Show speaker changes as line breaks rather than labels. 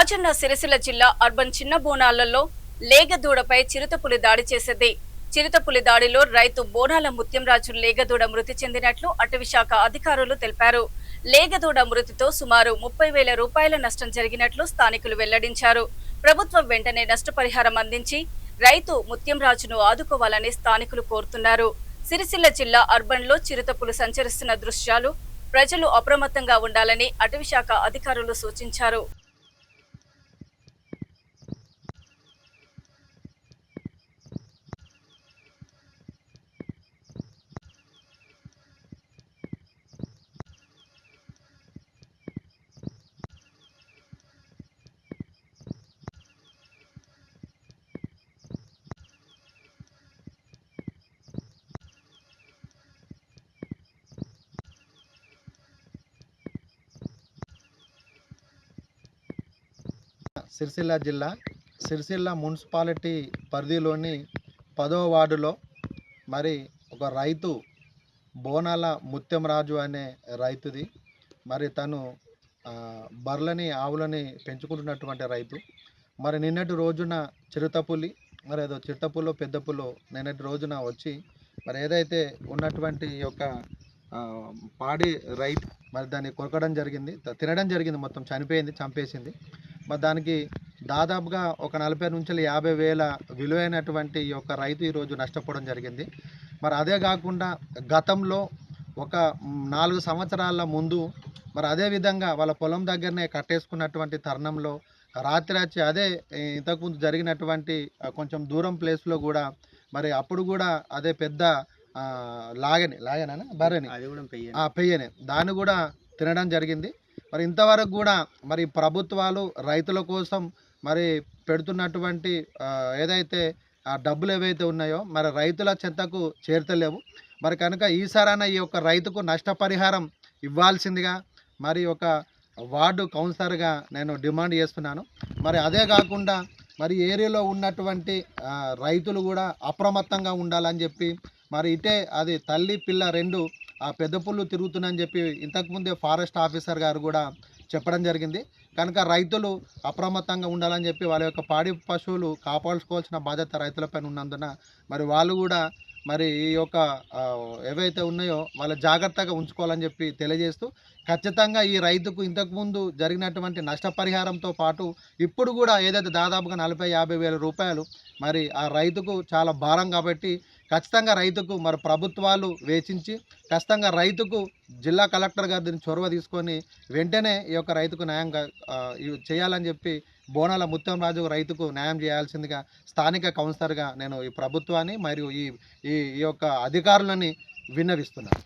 రాజన్న సిరిసిల్ల జిల్లా అర్బన్ చిన్న బోనాలలో లేగదూడపై చిరుతపులి దాడి చేసింది. చిరుతపులి దాడిలో రైతు బోనాల ముత్యంరాజు లేగదూడ మృతి చెందినట్లు అటవీశాఖ అధికారులు తెలిపారు. లేగదూడ మృతితో సుమారు 30,000 రూపాయల నష్టం జరిగినట్లు స్థానికులు వెల్లడించారు. ప్రభుత్వం వెంటనే నష్టపరిహారం అందించి రైతు ముత్యంరాజును ఆదుకోవాలని స్థానికులు కోరుతున్నారు. సిరిసిల్ల జిల్లా అర్బన్ లో చిరుతపులు సంచరిస్తున్న దృశ్యాలు ప్రజలు అప్రమత్తంగా ఉండాలని అటవీశాఖ అధికారులు సూచించారు.
సిరిసిల్ల జిల్లా సిరిసిల్ల మున్సిపాలిటీ పరిధిలోని 10వ వార్డులో మరి ఒక రైతు బోనాల ముత్యంరాజు అనే రైతుది. మరి తను బర్లని ఆవులని పెంచుకుంటున్నటువంటి రైతు. మరి నిన్నటి రోజున చిరుతపులి మరి ఏదో చిరుతపుల్లో పెద్దపుల్లో నిన్నటి రోజున వచ్చి మరి ఏదైతే ఉన్నటువంటి యొక్క పాడి రైతు మరి దాన్ని కొరకడం జరిగింది, తినడం జరిగింది, మొత్తం చంపేసింది. మరి దానికి దాదాపుగా ఒక 40 నుంచి 50,000 విలువైనటువంటి ఈ యొక్క రైతు ఈరోజు నష్టపోవడం జరిగింది. మరి అదే కాకుండా గతంలో ఒక 4 సంవత్సరాల ముందు మరి అదే విధంగా వాళ్ళ పొలం దగ్గరనే కట్టేసుకున్నటువంటి తరుణంలో రాత్రి అదే ఇంతకుముందు జరిగినటువంటి కొంచెం దూరం ప్లేస్లో కూడా మరి అప్పుడు కూడా అదే పెద్ద లాగేనా బర్రెని పెయ్యనే దాన్ని కూడా తినడం జరిగింది. మరి ఇంతవరకు కూడా మరి ప్రభుత్వాలు రైతుల కోసం మరి పెడుతున్నటువంటి ఏదైతే డబ్బులు ఏవైతే ఉన్నాయో మరి రైతుల చెంతకు చేరతలేవు. మరి కనుక ఈసారైనా ఈ యొక్క రైతుకు నష్టపరిహారం ఇవ్వాల్సిందిగా మరి ఒక వార్డు కౌన్సిలర్గా నేను డిమాండ్ చేస్తున్నాను. మరి అదే కాకుండా మరి ఏరియాలో ఉన్నటువంటి రైతులు కూడా అప్రమత్తంగా ఉండాలని చెప్పి మరి ఇటే అది తల్లి పిల్ల రెండు పెద్ద పుల్లు తిరుగుతుందని చెప్పి ఇంతకుముందే ఫారెస్ట్ ఆఫీసర్ గారు కూడా చెప్పడం జరిగింది. కనుక రైతులు అప్రమత్తంగా ఉండాలని చెప్పి వాళ్ళ యొక్క పాడి పశువులు కాపాడుకోవాల్సిన బాధ్యత రైతులపైన ఉన్నందున మరి వాళ్ళు కూడా మరి ఈ యొక్క ఏవైతే ఉన్నాయో వాళ్ళ జాగ్రత్తగా ఉంచుకోవాలని చెప్పి తెలియజేస్తూ ఖచ్చితంగా ఈ రైతుకు ఇంతకుముందు జరిగినటువంటి నష్టపరిహారంతో పాటు ఇప్పుడు కూడా ఏదైతే దాదాపుగా 40,000-50,000 రూపాయలు మరి ఆ రైతుకు చాలా భారం కాబట్టి ఖచ్చితంగా రైతుకు మరి ప్రభుత్వాలు వేచించి ఖచ్చితంగా రైతుకు జిల్లా కలెక్టర్ గారు దీన్ని చొరవ తీసుకొని వెంటనే ఈ యొక్క రైతుకు న్యాయంగా చేయాలని చెప్పి బోనాల ముత్యంరాజు రైతుకు న్యాయం చేయాల్సిందిగా స్థానిక కౌన్సిలర్గా నేను ఈ ప్రభుత్వాన్ని మరియు ఈ యొక్క అధికారులని విన్నవిస్తున్నాను.